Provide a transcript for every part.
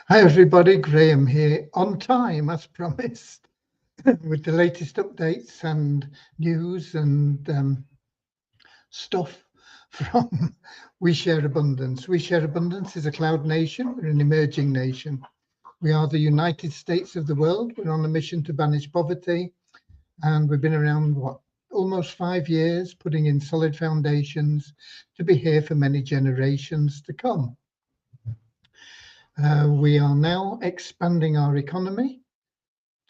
Hi everybody, Graham here, on time as promised, with the latest updates and news and stuff from We Share Abundance. We Share Abundance is a cloud nation, we're an emerging nation. We are the United States of the world, we're on a mission to banish poverty, and we've been around, almost 5 years, putting in solid foundations to be here for many generations to come. We are now expanding our economy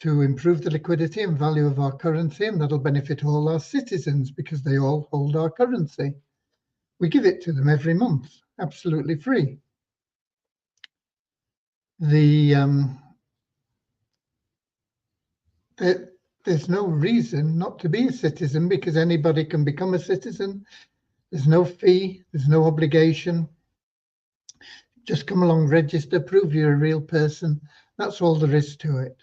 to improve the liquidity and value of our currency, and that'll benefit all our citizens because they all hold our currency. We give it to them every month, absolutely free. There's no reason not to be a citizen because anybody can become a citizen. There's no fee, there's no obligation. Just come along, register, prove you're a real person. That's all there is to it.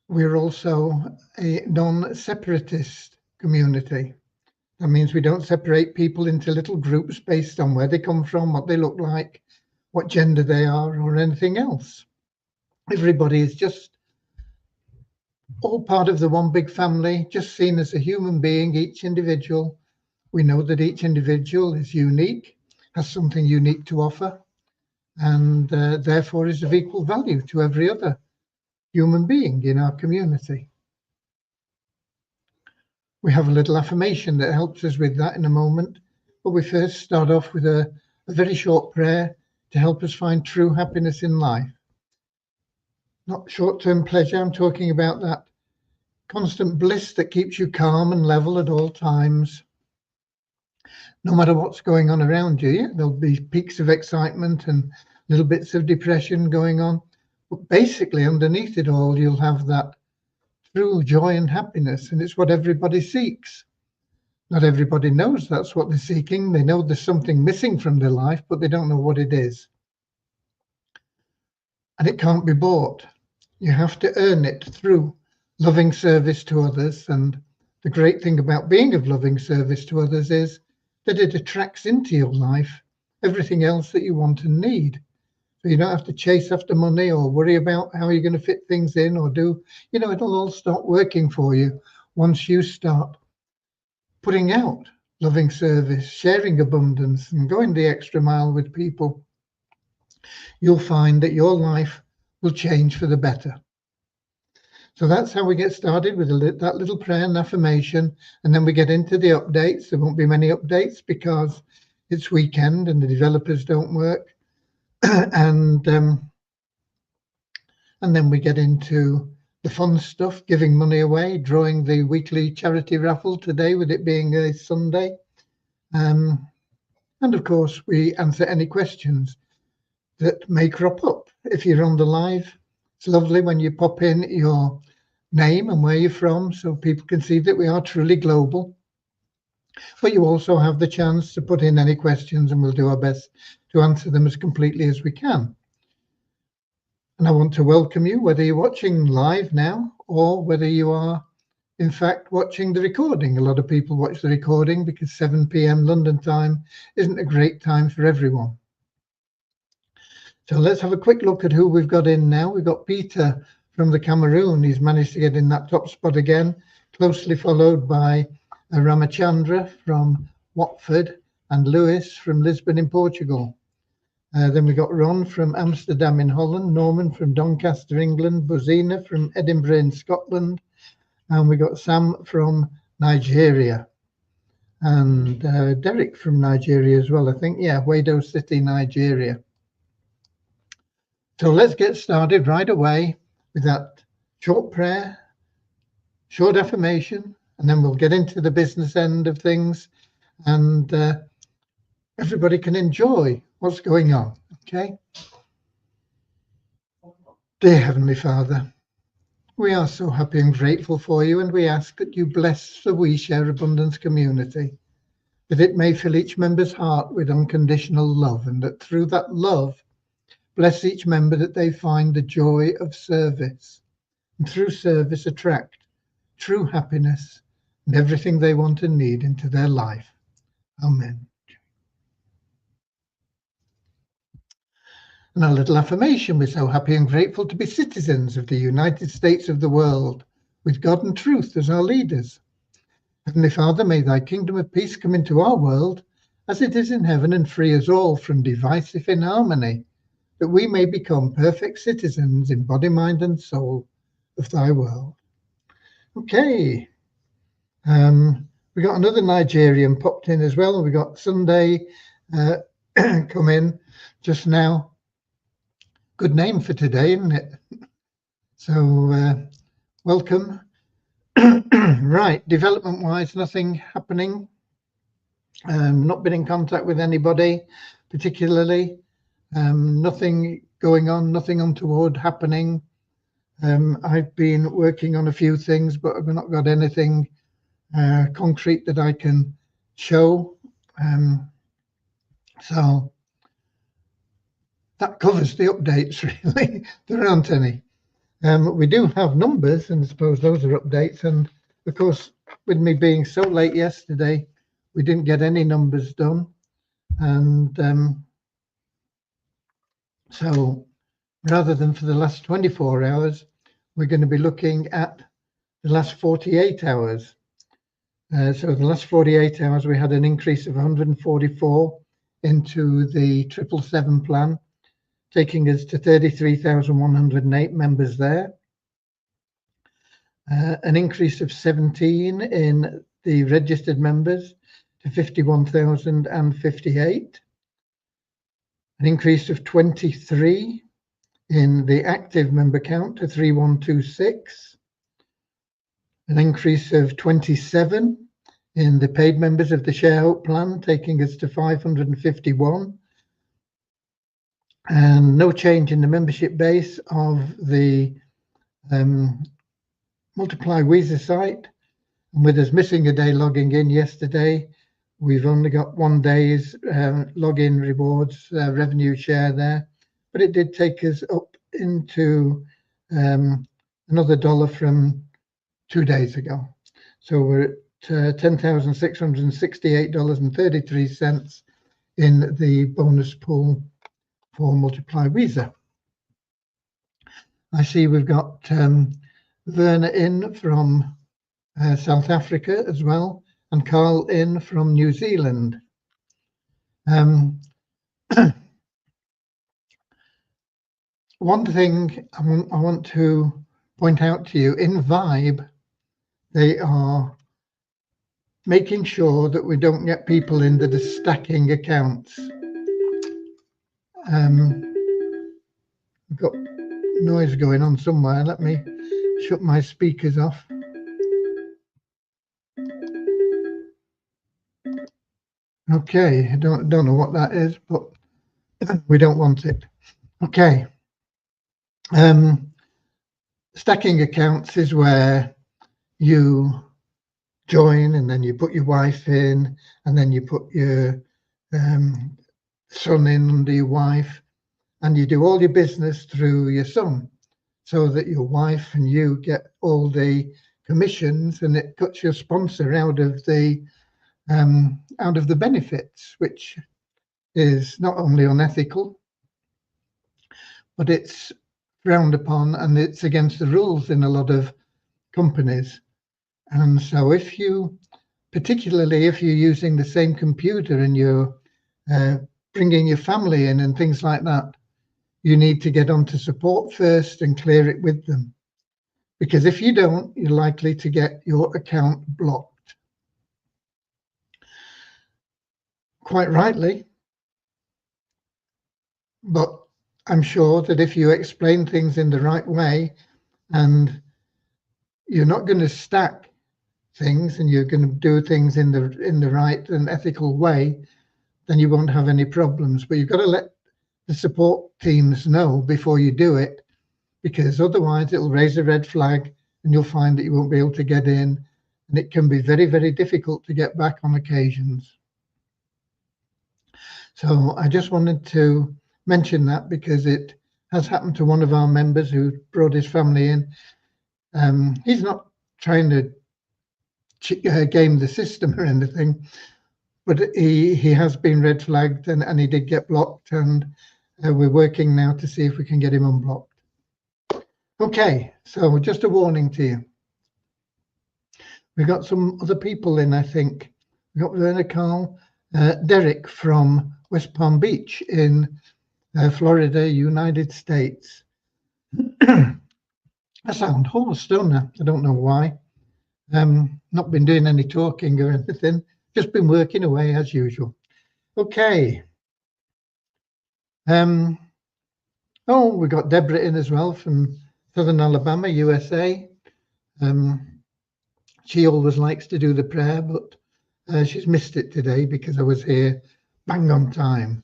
We're also a non-separatist community. That means we don't separate people into little groups based on where they come from, what they look like, what gender they are, or anything else. Everybody is just all part of the one big family, just seen as a human being, each individual. We know that each individual is unique, has something unique to offer, and therefore is of equal value to every other human being in our community. We have a little affirmation that helps us with that in a moment, but we first start off with a very short prayer to help us find true happiness in life. Not short-term pleasure, I'm talking about that constant bliss that keeps you calm and level at all times. No matter what's going on around you, there'll be peaks of excitement and little bits of depression going on, but basically underneath it all, you'll have that true joy and happiness, and it's what everybody seeks. Not everybody knows that's what they're seeking. They know there's something missing from their life, but they don't know what it is. And it can't be bought. You have to earn it through loving service to others. And the great thing about being of loving service to others is that it attracts into your life everything else that you want and need. So you don't have to chase after money or worry about how you're going to fit things in or do, it'll all start working for you once you start putting out loving service, sharing abundance, and going the extra mile with people. You'll find that your life will change for the better. So that's how we get started with that little prayer and affirmation, and then we get into the updates. There won't be many updates because it's weekend and the developers don't work. and then we get into the fun stuff, giving money away, drawing the weekly charity raffle today with it being a Sunday. And of course, we answer any questions that may crop up. If you're on the live, it's lovely when you pop in your name and where you're from so people can see that we are truly global. But you also have the chance to put in any questions and we'll do our best to answer them as completely as we can. And I want to welcome you, whether you're watching live now or whether you are, in fact, watching the recording. A lot of people watch the recording because 7 p.m. London time isn't a great time for everyone. So let's have a quick look at who we've got in now. We've got Peter from the Cameroon. He's managed to get in that top spot again, closely followed by Ramachandra from Watford and Lewis from Lisbon in Portugal. Then we got Ron from Amsterdam in Holland, Norman from Doncaster, England, Bozina from Edinburgh in Scotland, and we got Sam from Nigeria, and Derek from Nigeria as well, I think. Yeah, Wado City, Nigeria. So let's get started right away with that short prayer, short affirmation, and then we'll get into the business end of things, and everybody can enjoy what's going on, okay? Dear Heavenly Father, we are so happy and grateful for you, and we ask that you bless the We Share Abundance community, that it may fill each member's heart with unconditional love, and that through that love, bless each member that they find the joy of service, and through service attract true happiness and everything they want and need into their life. Amen. And our little affirmation: we're so happy and grateful to be citizens of the United States of the world, with God and truth as our leaders. Heavenly Father, may thy kingdom of peace come into our world as it is in heaven, and free us all from divisive inharmony, that we may become perfect citizens in body, mind, and soul of thy world. Okay. We got another Nigerian popped in as well. We got Sunday come in just now. Good name for today, isn't it? So welcome. Right, development-wise, nothing happening. Not been in contact with anybody particularly. Nothing going on, nothing untoward happening. I've been working on a few things, but I've not got anything concrete that I can show. So that covers the updates, really. There aren't any. We do have numbers, and I suppose those are updates. And of course, with me being so late yesterday, we didn't get any numbers done. And so rather than for the last 24 hours, we're going to be looking at the last 48 hours. So the last 48 hours, we had an increase of 144 into the 777 plan, taking us to 33,108 members there. An increase of 17 in the registered members to 51,058. An increase of 23 in the active member count to 3126. An increase of 27 in the paid members of the Sharehope plan, taking us to 551. And no change in the membership base of the Multiply Weezer site. And with us missing a day logging in yesterday, we've only got 1 day's login rewards revenue share there, but it did take us up into another dollar from 2 days ago. So we're at $10,668.33 in the bonus pool for Multiply Weezer. I see we've got Werner in from South Africa as well, and Carl in from New Zealand. One thing I want to point out to you, in Vibe, they are making sure that we don't get people in that are stacking accounts. We've got noise going on somewhere. Let me shut my speakers off. Okay, I don't know what that is, but we don't want it. Okay. Stacking accounts is where you join and then you put your wife in, and then you put your son in under your wife, and you do all your business through your son, so that your wife and you get all the commissions, and it cuts your sponsor out of the benefits, which is not only unethical, but it's frowned upon, and it's against the rules in a lot of companies. And so if you, particularly if you're using the same computer and you're bringing your family in and things like that, you need to get onto support first and clear it with them. Because if you don't, you're likely to get your account blocked. Quite rightly. But I'm sure that if you explain things in the right way, and you're not going to stack things, and you're going to do things in the right and ethical way, then you won't have any problems. But you've got to let the support teams know before you do it, because otherwise it'll raise a red flag and you'll find that you won't be able to get in, and it can be very, very difficult to get back on occasions. So I just wanted to mention that, because it has happened to one of our members who brought his family in. He's not trying to game the system or anything, but he has been red flagged, and he did get blocked, and we're working now to see if we can get him unblocked. Okay, so just a warning to you. We've got some other people in, I think. We've got Werner Carl, Derek from West Palm Beach in Florida, United States. I sound hoarse, don't I? I don't know why. Not been doing any talking or anything, just been working away as usual. Okay. Oh, we got Deborah in as well from Southern Alabama, USA. She always likes to do the prayer, but she's missed it today because I was here bang on time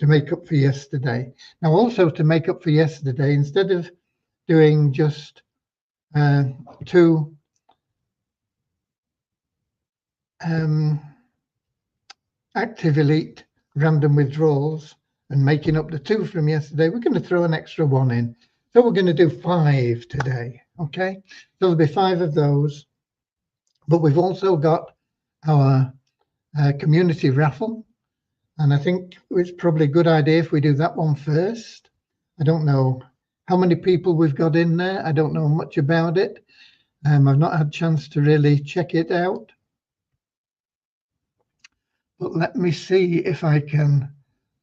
to make up for yesterday. Now, also to make up for yesterday, instead of doing just 2 active elite random withdrawals and making up the 2 from yesterday, we're going to throw an extra 1 in. So we're going to do 5 today. Okay, so there'll be 5 of those. But we've also got our community raffle. And I think it's probably a good idea if we do that one first. I don't know how many people we've got in there. I don't know much about it. I've not had a chance to really check it out. But let me see if I can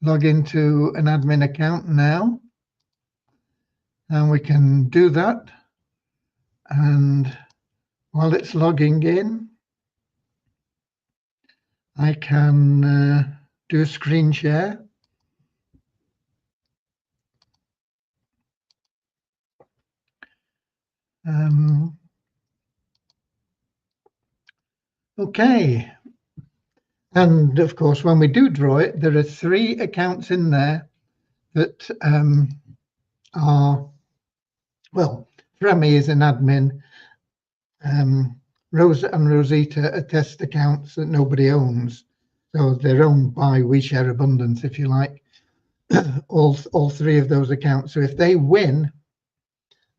log into an admin account now. And we can do that. And while it's logging in, I can do a screen share. Okay. And of course, when we do draw it, there are 3 accounts in there that are, well, Remy is an admin. Rosa and Rosita are test accounts that nobody owns. So they're owned by We Share Abundance, if you like, all 3 of those accounts. So if they win,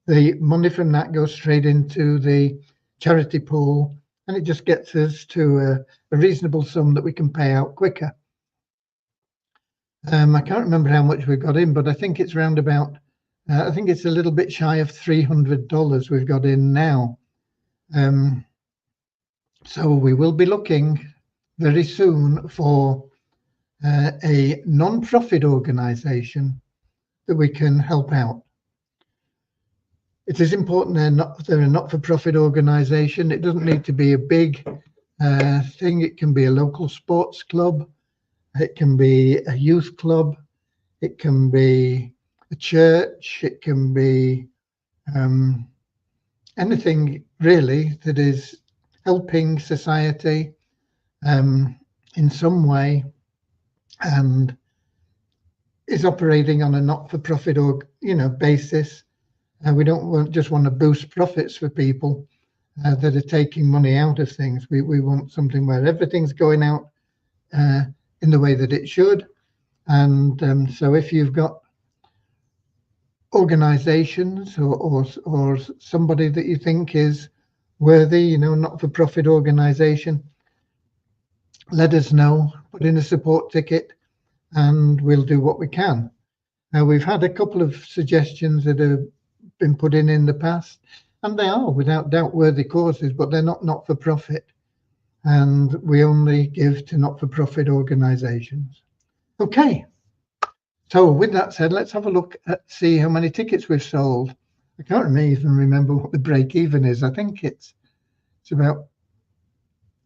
the money from that goes straight into the charity pool, and it just gets us to a reasonable sum that we can pay out quicker. I can't remember how much we've got in, but I think it's round about, I think it's a little bit shy of $300 we've got in now. So we will be looking very soon for a non-profit organization that we can help out. It is important they're a not-for-profit organization. It doesn't need to be a big thing. It can be a local sports club. It can be a youth club. It can be a church. It can be anything really that is helping society in some way and is operating on a not-for-profit basis. We don't just want to boost profits for people that are taking money out of things. We want something where everything's going out in the way that it should. And so if you've got organizations or somebody that you think is worthy, not-for-profit organization, let us know, put in a support ticket, and we'll do what we can. Now, we've had a couple of suggestions that have been put in the past, and they are without doubt worthy causes, but they're not for profit, and we only give to not-for-profit organizations. Okay, so with that said, let's have a look at see how many tickets we've sold. I can't even remember what the break even is. I think it's about,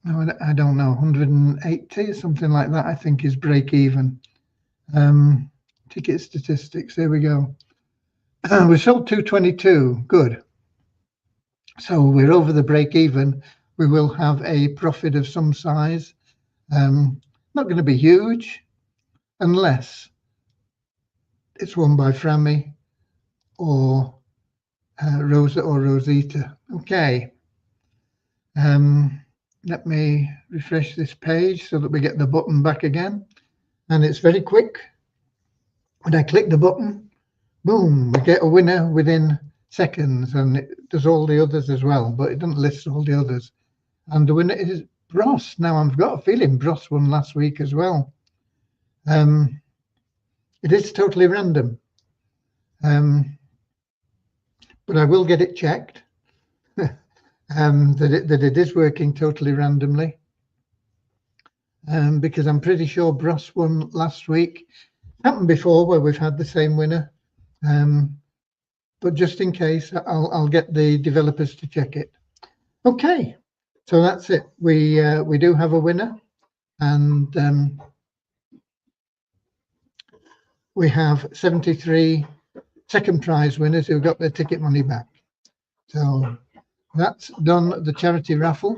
I don't know, 180 or something like that, I think is break even. Ticket statistics, there we go. We sold 222, good. So we're over the break even. We will have a profit of some size. Not going to be huge unless it's won by Frammy or Rosa or Rosita. Okay. Let me refresh this page so that we get the button back again. And it's very quick. When I click the button, boom, we get a winner within seconds, and it does all the others as well, but it doesn't list all the others. And the winner is Bros. Now, I've got a feeling Bros won last week as well. it is totally random, but I will get it checked that it is working totally randomly, because I'm pretty sure Bros won last week. Happened before where we've had the same winner, but just in case, I'll get the developers to check it. Okay, so that's it. We do have a winner, and we have 73 second prize winners who got their ticket money back. So that's done the charity raffle.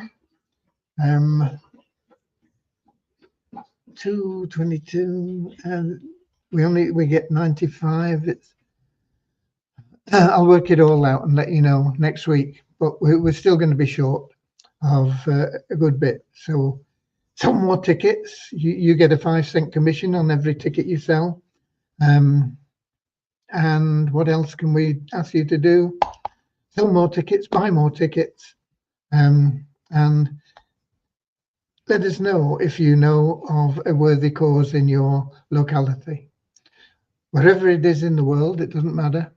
222, and we get 95. It's I'll work it all out and let you know next week, but we're still going to be short of a good bit. So some more tickets. You get a 5-cent commission on every ticket you sell. And what else can we ask you to do? Sell more tickets, buy more tickets, and let us know if you know of a worthy cause in your locality. Wherever it is in the world, it doesn't matter.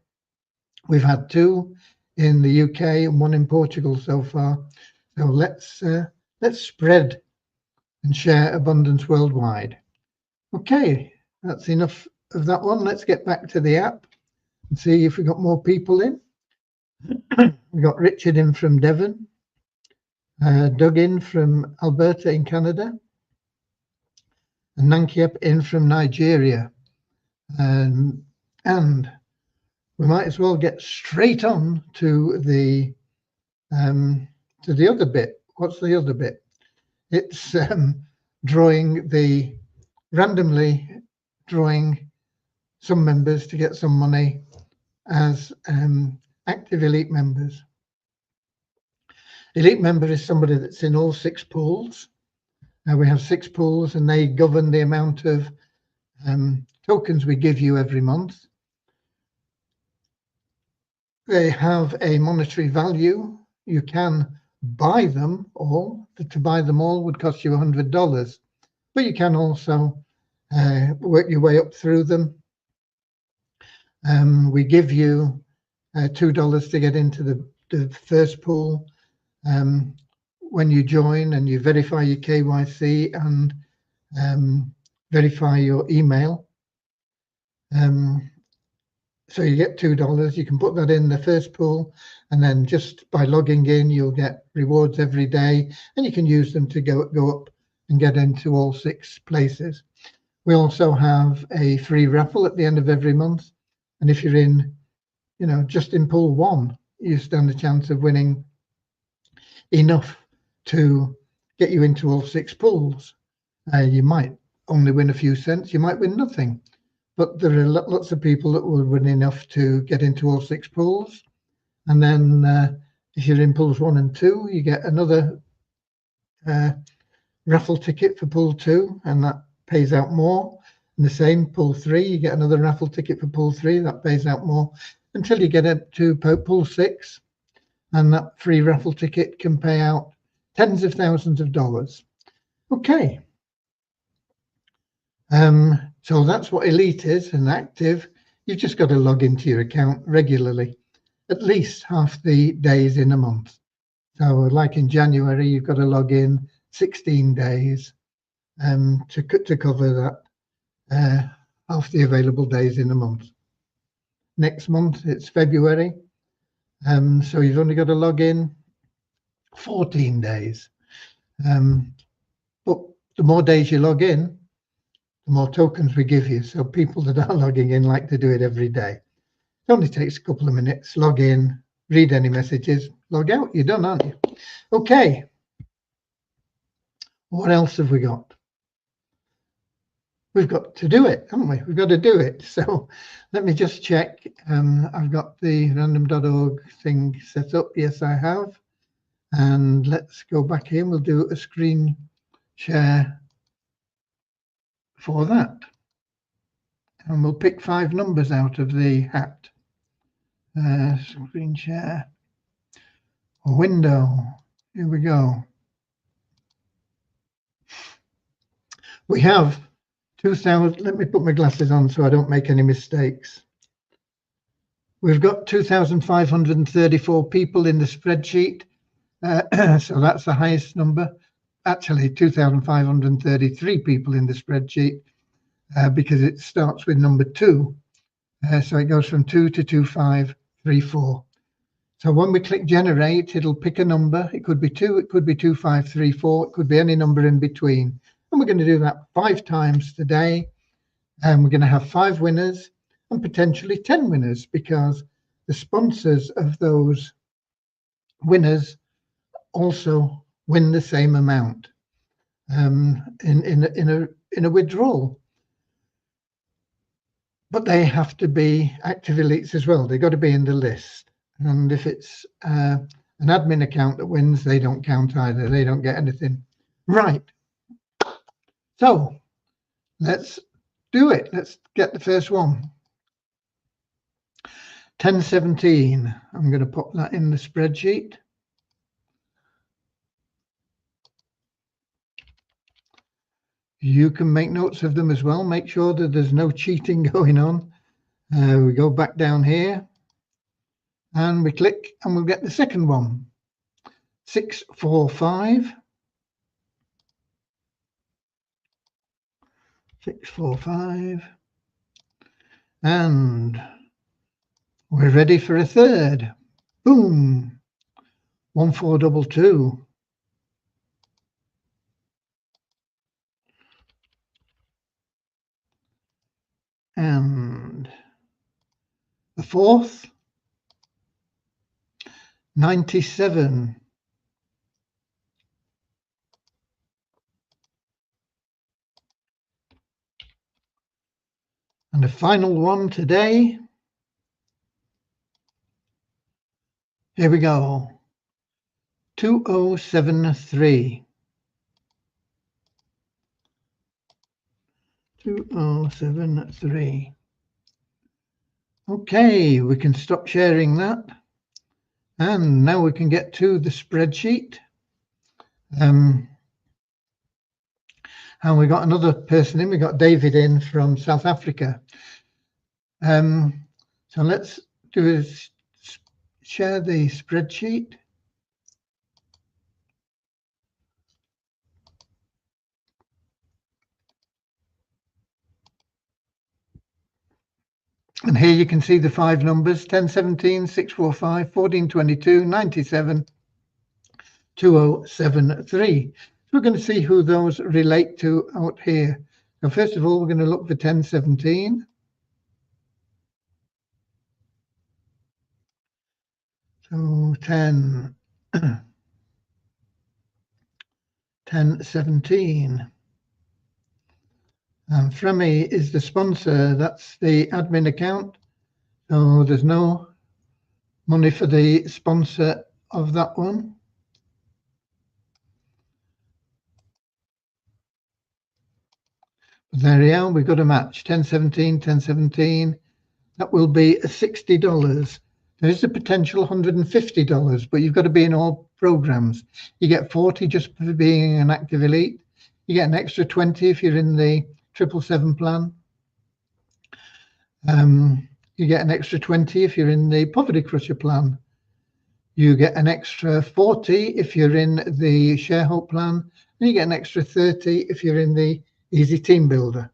We've had 2 in the UK and 1 in Portugal so far. So let's spread and share abundance worldwide. Okay, that's enough of that one. Let's get back to the app and see if we got more people in. We got Richard in from Devon, Doug in from Alberta in Canada, and Nankiep in from Nigeria. And we might as well get straight on to the other bit. What's the other bit? It's randomly drawing some members to get some money as active elite members. Elite member is somebody that's in all 6 pools. Now we have 6 pools, and they govern the amount of tokens we give you every month. They have a monetary value. You can buy them all. To buy them all would cost you $100, but you can also work your way up through them. We give you $2 to get into the first pool. When you join and you verify your KYC and verify your email, so you get $2. You can put that in the first pool, and then just by logging in, you'll get rewards every day, and you can use them to go up and get into all 6 places. We also have a free raffle at the end of every month, and if you're in, just in pool 1, you stand a chance of winning enough to get you into all 6 pools. You might only win a few cents, you might win nothing, but there are lots of people that will win enough to get into all 6 pools. And then if you're in pools 1 and 2, you get another raffle ticket for pool 2, and that pays out more. And the same, pool 3, you get another raffle ticket for pool 3, that pays out more, until you get up to pool 6, and that free raffle ticket can pay out tens of thousands of dollars. Okay. So that's what elite is, and active. You've just got to log into your account regularly, at least half the days in a month. So like in January, you've got to log in 16 days to cover that half the available days in a month. Next month, it's February. So you've only got to log in 14 days. But the more days you log in, the more tokens we give you. So people that are logging in like to do it every day. It only takes a couple of minutes. Log in, read any messages, log out. You're done, aren't you? Okay. What else have we got? We've got to do it, haven't we? We've got to do it. So let me just check. I've got the random.org thing set up. Yes, I have. And let's go back in. We'll do a screen share for that. And we'll pick 5 numbers out of the hat. Screen share. Window. Here we go. We have 2,000. Let me put my glasses on so I don't make any mistakes. We've got 2,534 people in the spreadsheet. So that's the highest number. Actually, 2,533 people in the spreadsheet because it starts with number 2. So it goes from 2 to 2534. So when we click generate, it'll pick a number. It could be 2, it could be 2534, it could be any number in between. And we're going to do that 5 times today. And we're going to have 5 winners and potentially 10 winners because the sponsors of those winners also win the same amount in a withdrawal. But they have to be active elites as well. They've got to be in the list. And if it's an admin account that wins, they don't count either. They don't get anything. Right. So let's do it. Let's get the first one. 1017. I'm going to pop that in the spreadsheet. You can make notes of them as well. Make sure that there's no cheating going on. We go back down here and we click and we'll get the second one. 645. 645. And we're ready for a third. Boom. 1422. And the fourth, 97. And the final one today, here we go, 2073. 2073. Okay, we can stop sharing that. And now we can get to the spreadsheet. And we got another person in. We got David in from South Africa. So let's do is share the spreadsheet. And here you can see the 5 numbers: 1017, 645, 1422, 97, 2073. So we're going to see who those relate to out here. Now, first of all, we're going to look for 1017. So 1017. And Fremi is the sponsor. That's the admin account. So there's no money for the sponsor of that one. But there we are. We've got a match. 1017, 1017. That will be $60. There's a potential $150, but you've got to be in all programs. You get 40 just for being an active elite. You get an extra 20 if you're in the 777 plan. You get an extra 20 if you're in the Poverty Crusher plan. You get an extra 40 if you're in the Sharehope plan, and you get an extra 30 if you're in the Easy Team Builder.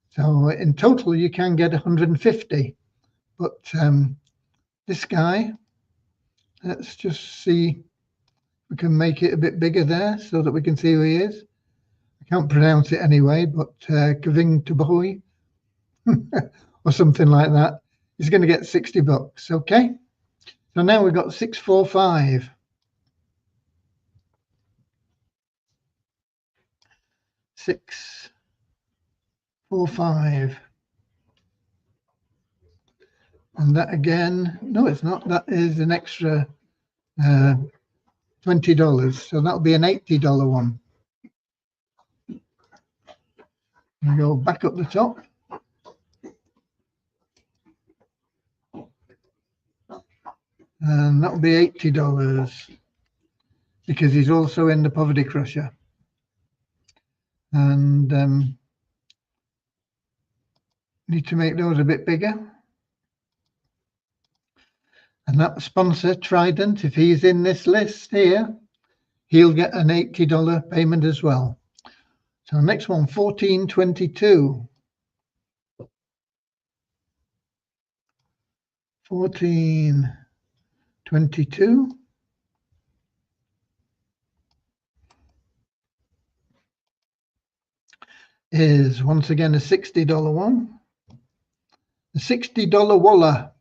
So in total, you can get 150. But this guy, let's just see if we can make it a bit bigger there so that we can see who he is. I can't pronounce it anyway, but Kaving Taboy or something like that. He's going to get $60. Okay. So now we've got 645. 645. And that again, no, it's not. That is an extra $20. So that'll be an $80 one. We go back up the top. And that'll be $80 because he's also in the Poverty Crusher. And Need to make those a bit bigger. And that sponsor, Trident, if he's in this list here, he'll get an $80 payment as well. So next one, 1422. 1422 is once again a $60 one. The $60 Waller.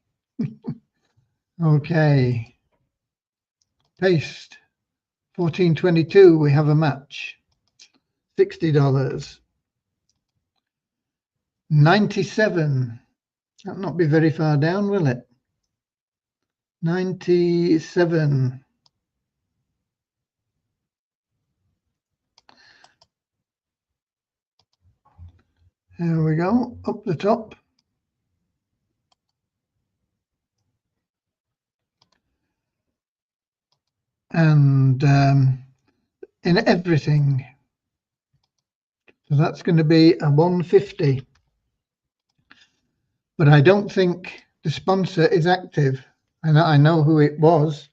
Okay. Paste. 1422, we have a match. $60. 97. That'll not be very far down, will it? 97. There we go, up the top. And in everything. So that's going to be a 150. But I don't think the sponsor is active. And I know who it was.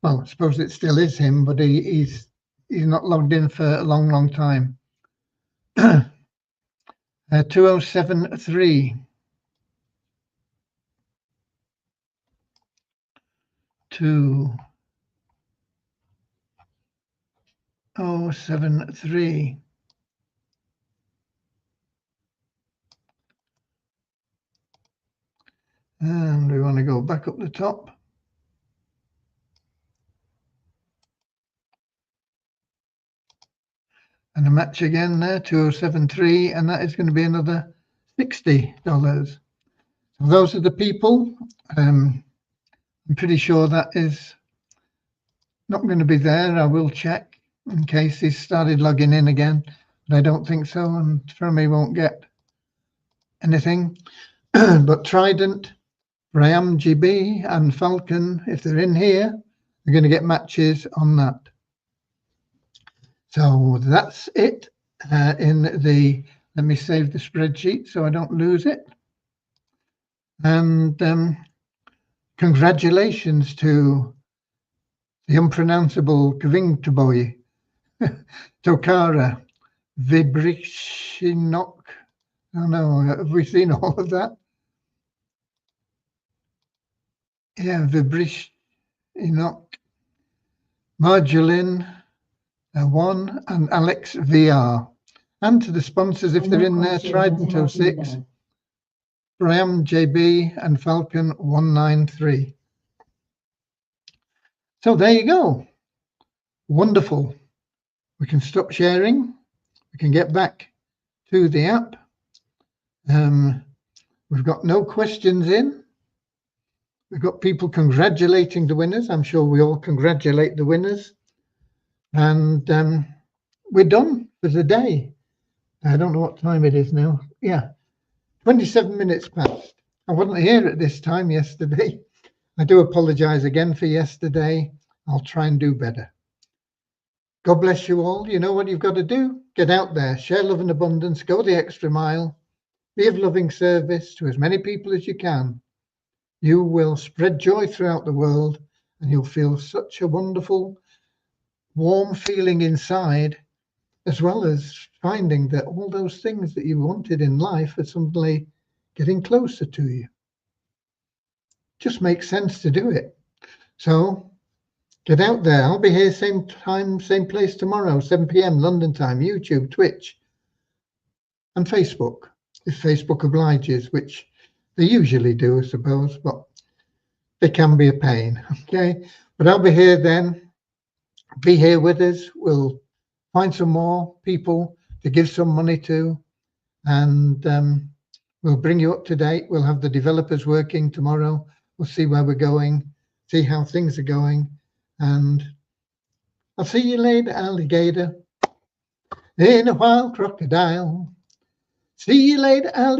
Well, I suppose it still is him, but he's not logged in for a long, long time. 2073. 2073. And we want to go back up the top. And a match again there, 2073, and that is going to be another $60. So those are the people. I'm pretty sure that is not going to be there. I will check in case he's started logging in again, but I don't think so, and from me won't get anything. But Trident, Briam GB and Falcon, if they're in here, they're going to get matches on that. So that's it in the, let me save the spreadsheet so I don't lose it. And congratulations to the unpronounceable Kvingtoboy, Tokara, Vibrishinok. Oh no, have we seen all of that? Yeah, Vibrishinok, Marjolin, one, and Alex VR. And to the sponsors, if they're in there, Trident 06, Briam JB, and Falcon 193. So there you go. Wonderful. We can stop sharing. We can get back to the app. We've got no questions in. We've got people congratulating the winners. I'm sure we all congratulate the winners. And we're done for the day. I don't know what time it is now. Yeah, 27 minutes past. I wasn't here at this time yesterday. I do apologize again for yesterday. I'll try and do better. God bless you all. You know what you've got to do? Get out there, share love and abundance, go the extra mile, be of loving service to as many people as you can. You will spread joy throughout the world, and you'll feel such a wonderful, warm feeling inside, as well as finding that all those things that you wanted in life are suddenly getting closer to you. Just makes sense to do it. So get out there. I'll be here same time, same place tomorrow, 7 p.m. London time, YouTube, Twitch, and Facebook, if Facebook obliges, which they usually do, I suppose, but they can be a pain, okay? But I'll be here then. Be here with us. We'll find some more people to give some money to, and we'll bring you up to date. We'll have the developers working tomorrow. We'll see where we're going, see how things are going, and I'll see you later, alligator. In a wild crocodile. See you later, alligator.